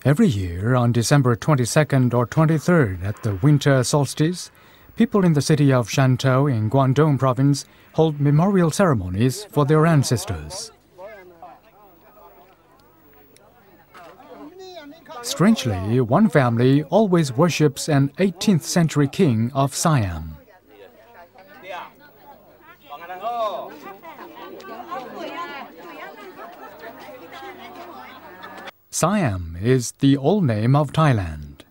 Every year on December 22nd or 23rd at the winter solstice, people in the city of Shantou in Guangdong province hold memorial ceremonies for their ancestors. Strangely, one family always worships an 18th century king of Siam. Siam is the old name of Thailand.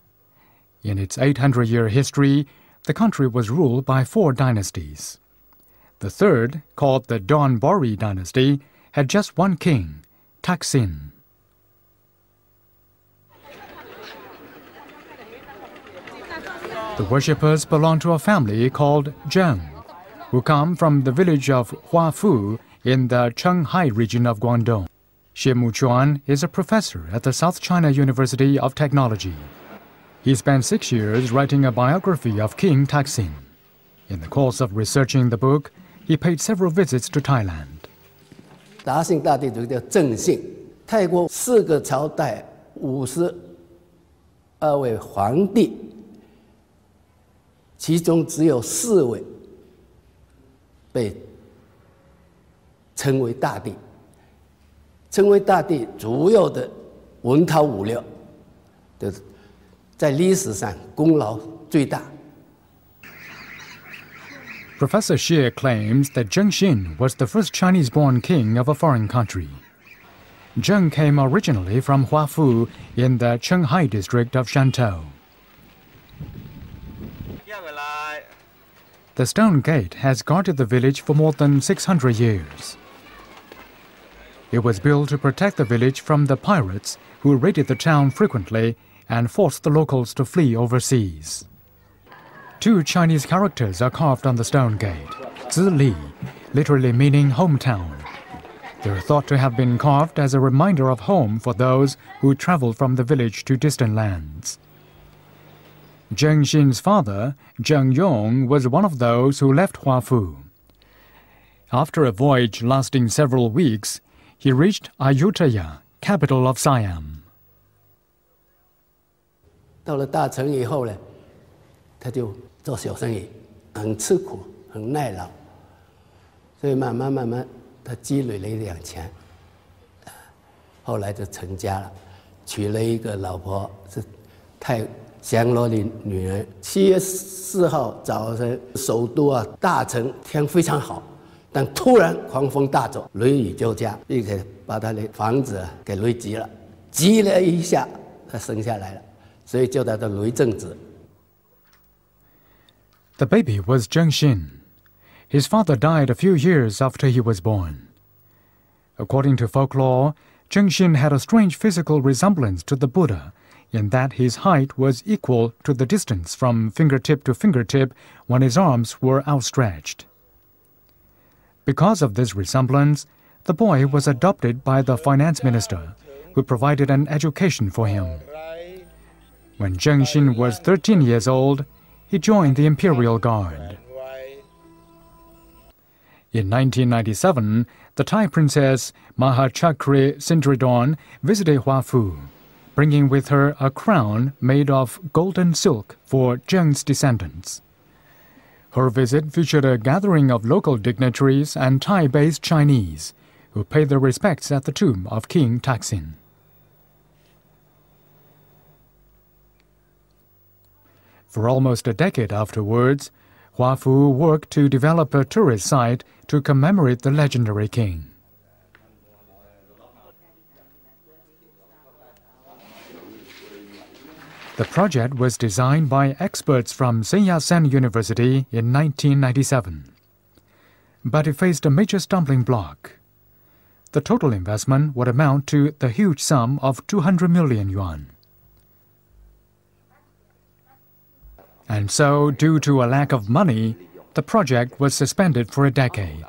In its 800-year history, the country was ruled by 4 dynasties. The third, called the Donbori dynasty, had just one king, Taksin. The worshippers belong to a family called Zheng, who come from the village of Huafu in the Chenghai region of Guangdong. Xie Muchuan is a professor at the South China University of Technology. He spent 6 years writing a biography of King Taksin. In the course of researching the book, he paid several visits to Thailand. 达信大帝就叫正信，泰国4个朝代52位皇帝，其中只有4位被称为大帝。称为大帝主要的文韬武略，就是在历史上功劳最大。Professor Xie claims that Zheng Xin was the first Chinese-born king of a foreign country. Zheng came originally from Huafu in the Chenghai district of Shantou. The stone gate has guarded the village for more than 600 years. It was built to protect the village from the pirates who raided the town frequently and forced the locals to flee overseas. 2 Chinese characters are carved on the stone gate, Zi Li, literally meaning hometown. They are thought to have been carved as a reminder of home for those who traveled from the village to distant lands. Zheng Xin's father, Zheng Yong, was one of those who left Huafu. After a voyage lasting several weeks, he reached Ayutthaya, capital of Siam. 到了大城以后呢，他就做小生意，很吃苦，很耐劳，所以慢慢，他积累了一点钱，后来就成家了，娶了一个老婆，是太降罗的女人。7月4号早晨，首都大城天非常好。 但突然狂风大作，雷雨交加，并且把他的房子给雷击了，击了一下，他生下来了，所以叫他的雷震子。The baby was Zheng Xin. His father died a few years after he was born. According to folklore, Zheng Xin had a strange physical resemblance to the Buddha, in that his height was equal to the distance from fingertip to fingertip when his arms were outstretched. Because of this resemblance, the boy was adopted by the finance minister, who provided an education for him. When Zheng Xin was 13 years old, he joined the imperial guard. In 1997, the Thai princess Mahachakri Sindridorn visited Huafu, bringing with her a crown made of golden silk for Zheng's descendants. Her visit featured a gathering of local dignitaries and Thai-based Chinese, who paid their respects at the tomb of King Taksin. For almost a decade afterwards, Huafu worked to develop a tourist site to commemorate the legendary king. The project was designed by experts from Sun Yat-sen University in 1997. But it faced a major stumbling block. The total investment would amount to the huge sum of 200 million yuan. And so, due to a lack of money, the project was suspended for a decade.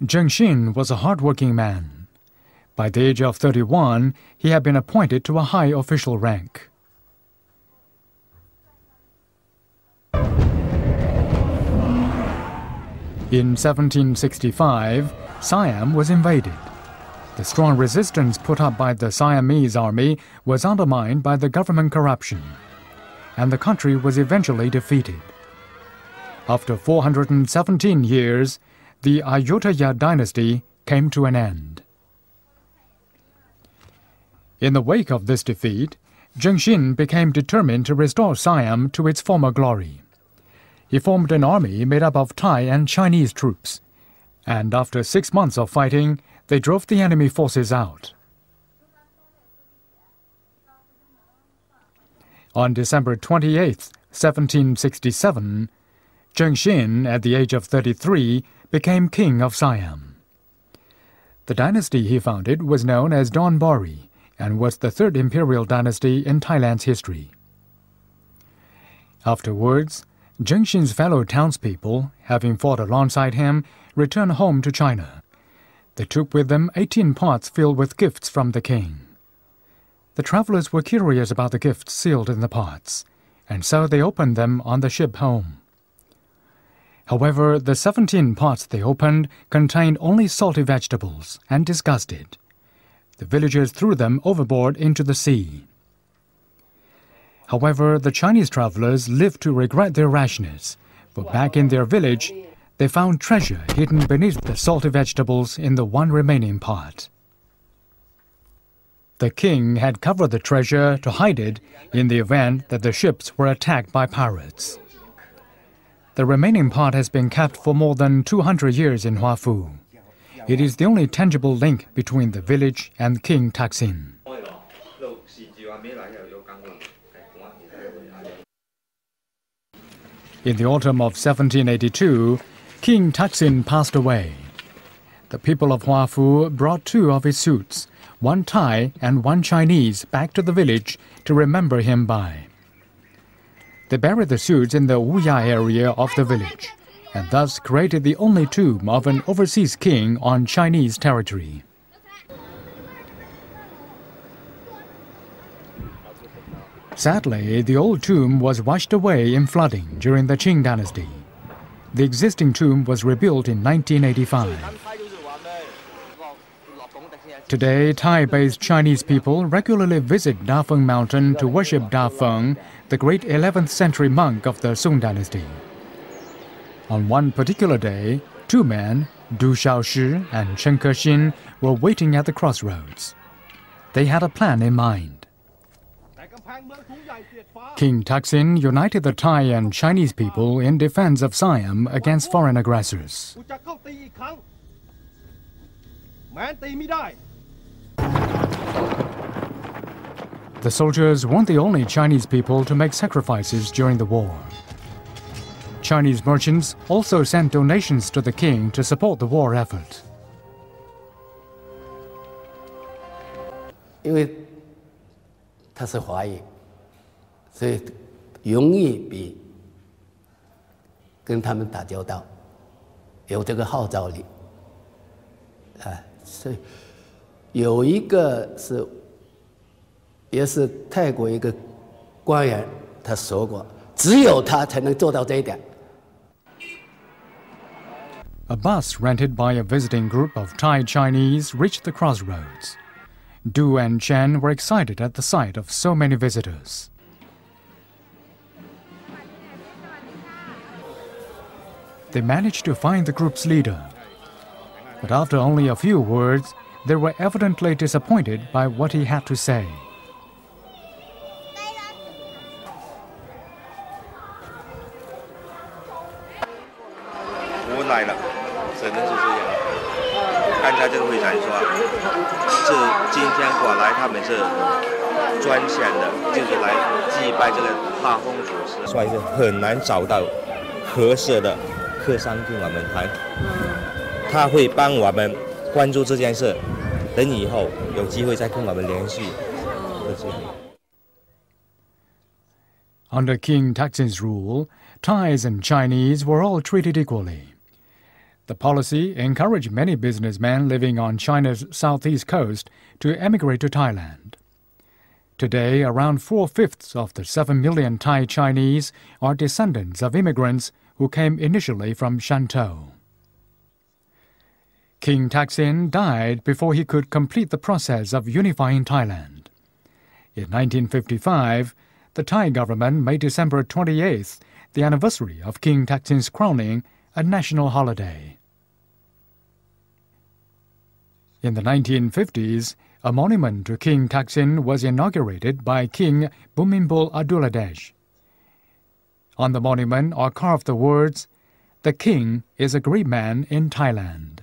Zheng Xin was a hard-working man. By the age of 31, he had been appointed to a high official rank. In 1765, Siam was invaded. The strong resistance put up by the Siamese army was undermined by the government corruption, and the country was eventually defeated. After 417 years, the Ayutthaya dynasty came to an end. In the wake of this defeat, Zhengxin became determined to restore Siam to its former glory. He formed an army made up of Thai and Chinese troops, and after 6 months of fighting, they drove the enemy forces out. On December 28, 1767, Zhengxin, at the age of 33, became king of Siam. The dynasty he founded was known as Donbori and was the third imperial dynasty in Thailand's history. Afterwards, Zhengxin's fellow townspeople, having fought alongside him, returned home to China. They took with them 18 pots filled with gifts from the king. The travelers were curious about the gifts sealed in the pots, and so they opened them on the ship home. However, the 17 pots they opened contained only salty vegetables and disgusted. The villagers threw them overboard into the sea. However, the Chinese travelers lived to regret their rashness, for back in their village, they found treasure hidden beneath the salty vegetables in the one remaining pot. The king had covered the treasure to hide it in the event that the ships were attacked by pirates. The remaining pot has been kept for more than 200 years in Huafu. It is the only tangible link between the village and King Taksin. In the autumn of 1782, King Taksin passed away. The people of Huafu brought 2 of his suits, one Thai and one Chinese, back to the village to remember him by. They buried the suits in the Wuya area of the village, and thus created the only tomb of an overseas king on Chinese territory. Sadly, the old tomb was washed away in flooding during the Qing dynasty. The existing tomb was rebuilt in 1985. Today, Thai-based Chinese people regularly visit Da Feng Mountain to worship Da Feng, the great 11th century monk of the Song dynasty. On one particular day, 2 men, Du Shaoshi and Chen Kexin, were waiting at the crossroads. They had a plan in mind. King Taksin united the Thai and Chinese people in defense of Siam against foreign aggressors. The soldiers weren't the only Chinese people to make sacrifices during the war. Chinese merchants also sent donations to the king to support the war effort. 因为他是华裔，所以容易比跟他们打交道，有这个号召力。所以有一个是，也是泰国一个官员，他说过，只有他才能做到这一点。A bus rented by a visiting group of Thai Chinese reached the crossroads. Du and Chen were excited at the sight of so many visitors. They managed to find the group's leader. But after only a few words, they were evidently disappointed by what he had to say. 无奈了，只能是这样。刚才这个会长说，是今天过来他们是专线的，就是来祭拜这个大风祖师，所以是很难找到合适的客商跟我们谈。他会帮我们关注这件事，等以后有机会再跟我们联系。Under King Taksin's rule, Thais and Chinese were all treated equally. The policy encouraged many businessmen living on China's southeast coast to emigrate to Thailand. Today, around 4/5 of the 7 million Thai Chinese are descendants of immigrants who came initially from Shantou. King Taksin died before he could complete the process of unifying Thailand. In 1955, the Thai government made December 28th, the anniversary of King Taksin's crowning, a national holiday. In the 1950s, a monument to King Taksin was inaugurated by King Bhumibol Adulyadej. On the monument are carved the words, "The King is a great man in Thailand."